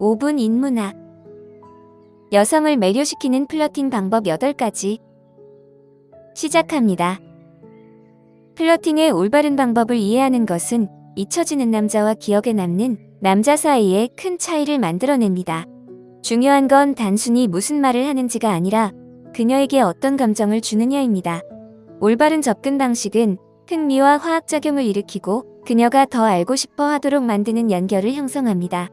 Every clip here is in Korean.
5분 인문학. 여성을 매료시키는 플러팅 방법 8가지. 시작합니다. 플러팅의 올바른 방법을 이해하는 것은 잊혀지는 남자와 기억에 남는 남자 사이에 큰 차이를 만들어냅니다. 중요한 건 단순히 무슨 말을 하는지가 아니라 그녀에게 어떤 감정을 주느냐입니다. 올바른 접근 방식은 흥미와 화학작용을 일으키고 그녀가 더 알고 싶어 하도록 만드는 연결을 형성합니다.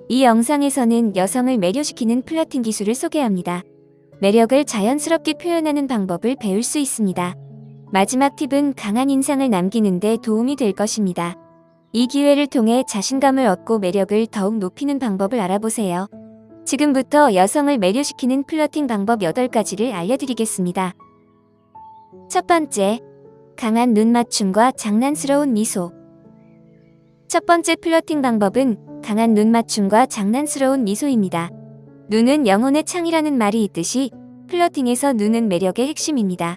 이 영상에서는 여성을 매료시키는 플러팅 기술을 소개합니다. 매력을 자연스럽게 표현하는 방법을 배울 수 있습니다. 마지막 팁은 강한 인상을 남기는 데 도움이 될 것입니다. 이 기회를 통해 자신감을 얻고 매력을 더욱 높이는 방법을 알아보세요. 지금부터 여성을 매료시키는 플러팅 방법 8가지를 알려드리겠습니다. 첫 번째, 강한 눈 맞춤과 장난스러운 미소. 첫 번째 플러팅 방법은 강한 눈 맞춤과 장난스러운 미소입니다. 눈은 영혼의 창이라는 말이 있듯이 플러팅에서 눈은 매력의 핵심입니다.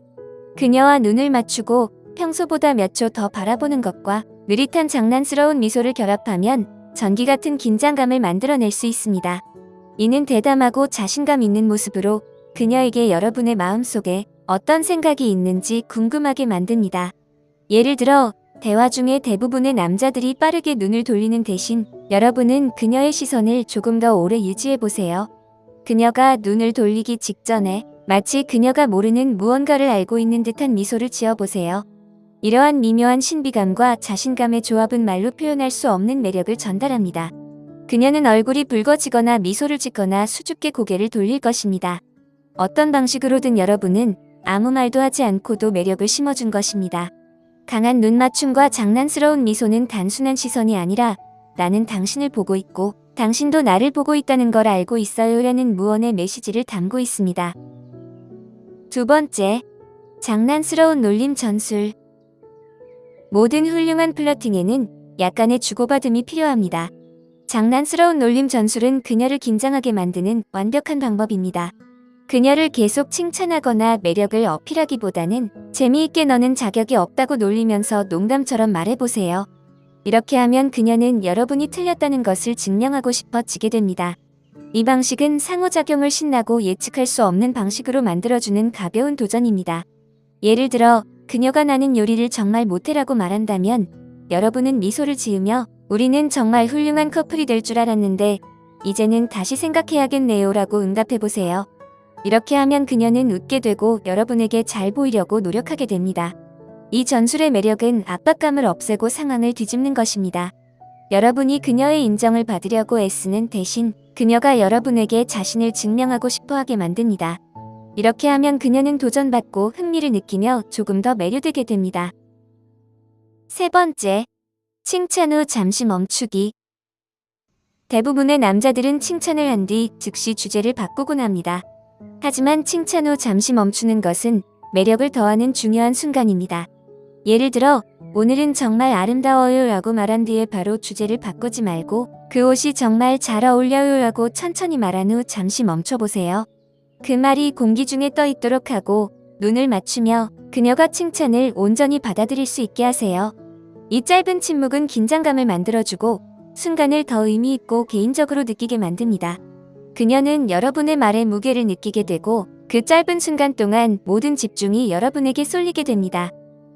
그녀와 눈을 맞추고 평소보다 몇 초 더 바라보는 것과 느릿한 장난스러운 미소를 결합하면 전기 같은 긴장감을 만들어낼 수 있습니다. 이는 대담하고 자신감 있는 모습으로 그녀에게 여러분의 마음속에 어떤 생각이 있는지 궁금하게 만듭니다. 예를 들어 대화 중에 대부분의 남자들이 빠르게 눈을 돌리는 대신 여러분은 그녀의 시선을 조금 더 오래 유지해보세요. 그녀가 눈을 돌리기 직전에 마치 그녀가 모르는 무언가를 알고 있는 듯한 미소를 지어보세요. 이러한 미묘한 신비감과 자신감의 조합은 말로 표현할 수 없는 매력을 전달합니다. 그녀는 얼굴이 붉어지거나 미소를 짓거나 수줍게 고개를 돌릴 것입니다. 어떤 방식으로든 여러분은 아무 말도 하지 않고도 매력을 심어준 것입니다. 강한 눈 맞춤과 장난스러운 미소는 단순한 시선이 아니라 나는 당신을 보고 있고 당신도 나를 보고 있다는 걸 알고 있어요 라는 무언의 메시지를 담고 있습니다. 두 번째, 장난스러운 놀림 전술. 모든 훌륭한 플러팅에는 약간의 주고받음이 필요합니다. 장난스러운 놀림 전술은 그녀를 긴장하게 만드는 완벽한 방법입니다. 그녀를 계속 칭찬하거나 매력을 어필하기보다는 재미있게 너는 자격이 없다고 놀리면서 농담처럼 말해보세요. 이렇게 하면 그녀는 여러분이 틀렸다는 것을 증명하고 싶어지게 됩니다. 이 방식은 상호작용을 신나고 예측할 수 없는 방식으로 만들어주는 가벼운 도전입니다. 예를 들어 그녀가 나는 요리를 정말 못해라고 말한다면 여러분은 미소를 지으며 우리는 정말 훌륭한 커플이 될 줄 알았는데 이제는 다시 생각해야겠네요 라고 응답해보세요. 이렇게 하면 그녀는 웃게 되고 여러분에게 잘 보이려고 노력하게 됩니다. 이 전술의 매력은 압박감을 없애고 상황을 뒤집는 것입니다. 여러분이 그녀의 인정을 받으려고 애쓰는 대신 그녀가 여러분에게 자신을 증명하고 싶어하게 만듭니다. 이렇게 하면 그녀는 도전받고 흥미를 느끼며 조금 더 매료되게 됩니다. 세 번째, 칭찬 후 잠시 멈추기. 대부분의 남자들은 칭찬을 한 뒤 즉시 주제를 바꾸곤 합니다. 하지만 칭찬 후 잠시 멈추는 것은 매력을 더하는 중요한 순간입니다. 예를 들어 오늘은 정말 아름다워요 라고 말한 뒤에 바로 주제를 바꾸지 말고 그 옷이 정말 잘 어울려요 라고 천천히 말한 후 잠시 멈춰보세요. 그 말이 공기 중에 떠 있도록 하고 눈을 맞추며 그녀가 칭찬을 온전히 받아들일 수 있게 하세요. 이 짧은 침묵은 긴장감을 만들어주고 순간을 더 의미 있고 개인적으로 느끼게 만듭니다. 그녀는 여러분의 말에 무게를 느끼게 되고 그 짧은 순간 동안 모든 집중이 여러분에게 쏠리게 됩니다.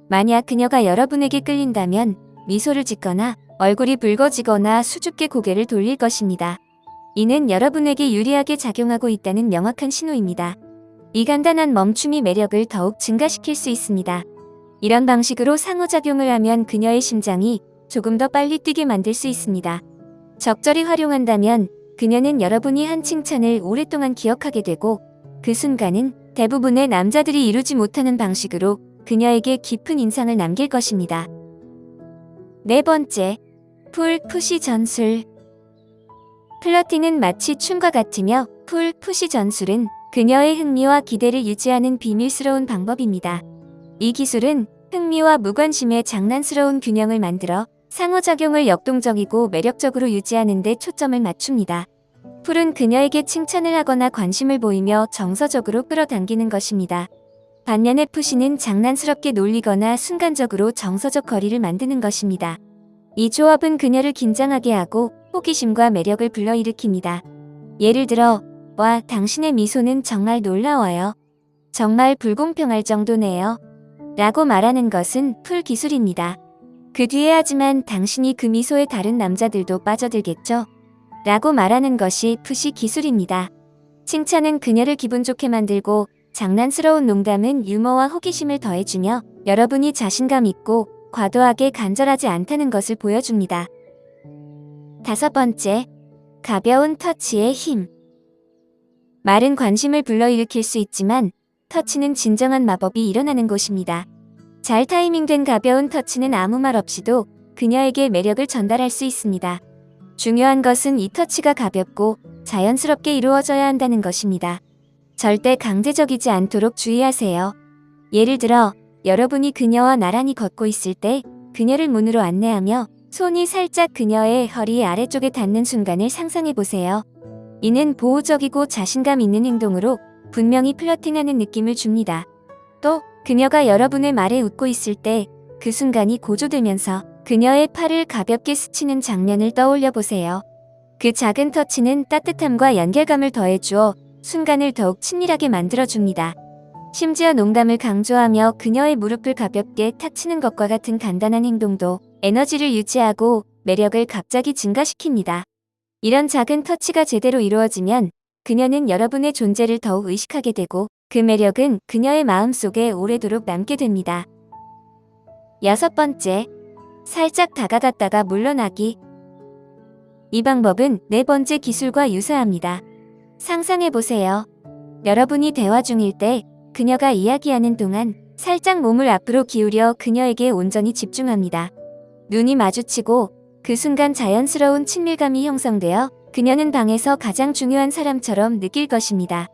만약 그녀가 여러분에게 끌린다면 미소를 짓거나 얼굴이 붉어지거나 수줍게 고개를 돌릴 것입니다. 이는 여러분에게 유리하게 작용하고 있다는 명확한 신호입니다. 이 간단한 멈춤이 매력을 더욱 증가시킬 수 있습니다. 이런 방식으로 상호작용을 하면 그녀의 심장이 조금 더 빨리 뛰게 만들 수 있습니다. 적절히 활용한다면 그녀는 여러분이 한 칭찬을 오랫동안 기억하게 되고 그 순간은 대부분의 남자들이 이루지 못하는 방식으로 그녀에게 깊은 인상을 남길 것입니다. 네 번째, 풀-푸시 전술. 플러팅은 마치 춤과 같으며 풀-푸시 전술은 그녀의 흥미와 기대를 유지하는 비밀스러운 방법입니다. 이 기술은 흥미와 무관심의 장난스러운 균형을 만들어 상호작용을 역동적이고 매력적으로 유지하는 데 초점을 맞춥니다. 풀은 그녀에게 칭찬을 하거나 관심을 보이며 정서적으로 끌어당기는 것입니다. 반면에 푸시는 장난스럽게 놀리거나 순간적으로 정서적 거리를 만드는 것입니다. 이 조합은 그녀를 긴장하게 하고 호기심과 매력을 불러일으킵니다. 예를 들어, 와, 당신의 미소는 정말 놀라워요. 정말 불공평할 정도네요. 라고 말하는 것은 풀 기술입니다. 그 뒤에 하지만 당신이 그 미소에 다른 남자들도 빠져들겠죠? 라고 말하는 것이 푸시 기술입니다. 칭찬은 그녀를 기분 좋게 만들고 장난스러운 농담은 유머와 호기심을 더해주며 여러분이 자신감 있고 과도하게 간절하지 않다는 것을 보여줍니다. 5번째, 가벼운 터치의 힘. 말은 관심을 불러일으킬 수 있지만 터치는 진정한 마법이 일어나는 곳입니다. 잘 타이밍된 가벼운 터치는 아무 말 없이도 그녀에게 매력을 전달할 수 있습니다. 중요한 것은 이 터치가 가볍고 자연스럽게 이루어져야 한다는 것입니다. 절대 강제적이지 않도록 주의하세요. 예를 들어, 여러분이 그녀와 나란히 걷고 있을 때 그녀를 문으로 안내하며 손이 살짝 그녀의 허리 아래쪽에 닿는 순간을 상상해 보세요. 이는 보호적이고 자신감 있는 행동으로 분명히 플러팅하는 느낌을 줍니다. 또 그녀가 여러분의 말에 웃고 있을 때 그 순간이 고조되면서 그녀의 팔을 가볍게 스치는 장면을 떠올려 보세요. 그 작은 터치는 따뜻함과 연결감을 더해주어 순간을 더욱 친밀하게 만들어줍니다. 심지어 농담을 강조하며 그녀의 무릎을 가볍게 탁 치는 것과 같은 간단한 행동도 에너지를 유지하고 매력을 갑자기 증가시킵니다. 이런 작은 터치가 제대로 이루어지면 그녀는 여러분의 존재를 더욱 의식하게 되고 그 매력은 그녀의 마음속에 오래도록 남게 됩니다. 6번째, 살짝 다가갔다가 물러나기. 이 방법은 4번째 기술과 유사합니다. 상상해보세요. 여러분이 대화 중일 때 그녀가 이야기하는 동안 살짝 몸을 앞으로 기울여 그녀에게 온전히 집중합니다. 눈이 마주치고 그 순간 자연스러운 친밀감이 형성되어 그녀는 방에서 가장 중요한 사람처럼 느낄 것입니다.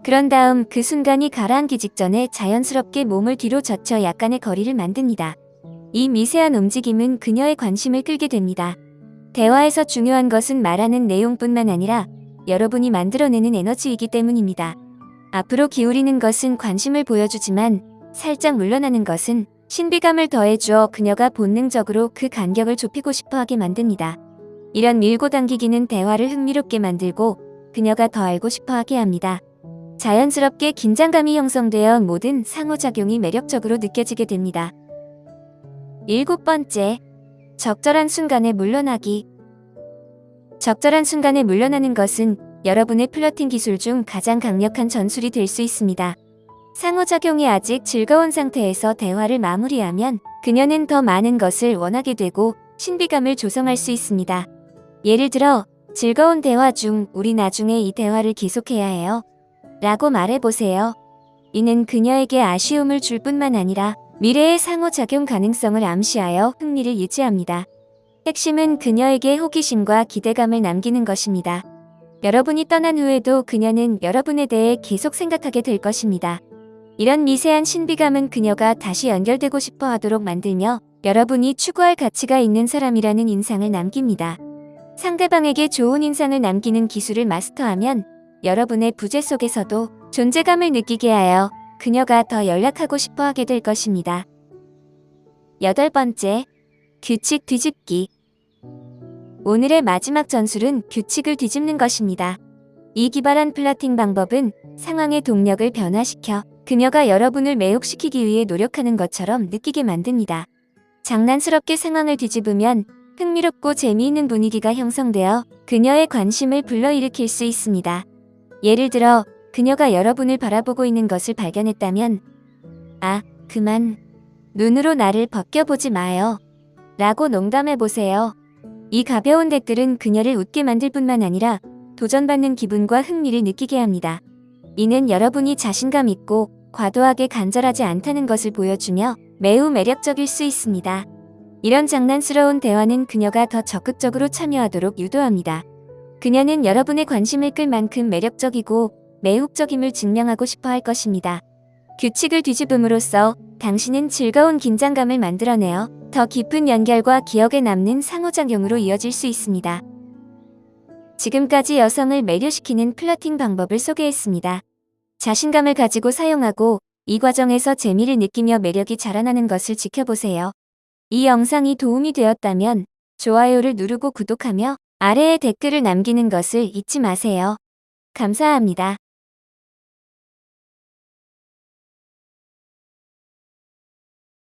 그런 다음 그 순간이 가라앉기 직전에 자연스럽게 몸을 뒤로 젖혀 약간의 거리를 만듭니다. 이 미세한 움직임은 그녀의 관심을 끌게 됩니다. 대화에서 중요한 것은 말하는 내용뿐만 아니라 여러분이 만들어내는 에너지이기 때문입니다. 앞으로 기울이는 것은 관심을 보여주지만 살짝 물러나는 것은 신비감을 더해주어 그녀가 본능적으로 그 간격을 좁히고 싶어하게 만듭니다. 이런 밀고 당기기는 대화를 흥미롭게 만들고 그녀가 더 알고 싶어하게 합니다. 자연스럽게 긴장감이 형성되어 모든 상호작용이 매력적으로 느껴지게 됩니다. 7번째, 적절한 순간에 물러나기. 적절한 순간에 물러나는 것은 여러분의 플러팅 기술 중 가장 강력한 전술이 될 수 있습니다. 상호작용이 아직 즐거운 상태에서 대화를 마무리하면 그녀는 더 많은 것을 원하게 되고 신비감을 조성할 수 있습니다. 예를 들어, 즐거운 대화 중 우리 나중에 이 대화를 계속해야 해요. 라고 말해보세요. 이는 그녀에게 아쉬움을 줄 뿐만 아니라 미래의 상호작용 가능성을 암시하여 흥미를 유지합니다. 핵심은 그녀에게 호기심과 기대감을 남기는 것입니다. 여러분이 떠난 후에도 그녀는 여러분에 대해 계속 생각하게 될 것입니다. 이런 미세한 신비감은 그녀가 다시 연결되고 싶어 하도록 만들며 여러분이 추구할 가치가 있는 사람이라는 인상을 남깁니다. 상대방에게 좋은 인상을 남기는 기술을 마스터하면 여러분의 부재 속에서도 존재감을 느끼게 하여 그녀가 더 연락하고 싶어 하게 될 것입니다. 8번째, 규칙 뒤집기. 오늘의 마지막 전술은 규칙을 뒤집는 것입니다. 이 기발한 플러팅 방법은 상황의 동력을 변화시켜 그녀가 여러분을 매혹시키기 위해 노력하는 것처럼 느끼게 만듭니다. 장난스럽게 상황을 뒤집으면 흥미롭고 재미있는 분위기가 형성되어 그녀의 관심을 불러일으킬 수 있습니다. 예를 들어, 그녀가 여러분을 바라보고 있는 것을 발견했다면 아, 그만. 눈으로 나를 벗겨보지 마요. 라고 농담해보세요. 이 가벼운 댓글은 그녀를 웃게 만들 뿐만 아니라 도전받는 기분과 흥미를 느끼게 합니다. 이는 여러분이 자신감 있고 과도하게 간절하지 않다는 것을 보여주며 매우 매력적일 수 있습니다. 이런 장난스러운 대화는 그녀가 더 적극적으로 참여하도록 유도합니다. 그녀는 여러분의 관심을 끌 만큼 매력적이고 매혹적임을 증명하고 싶어 할 것입니다. 규칙을 뒤집음으로써 당신은 즐거운 긴장감을 만들어내어 더 깊은 연결과 기억에 남는 상호작용으로 이어질 수 있습니다. 지금까지 여성을 매료시키는 플러팅 방법을 소개했습니다. 자신감을 가지고 사용하고 이 과정에서 재미를 느끼며 매력이 자라나는 것을 지켜보세요. 이 영상이 도움이 되었다면 좋아요를 누르고 구독하며 아래에 댓글을 남기는 것을 잊지 마세요. 감사합니다.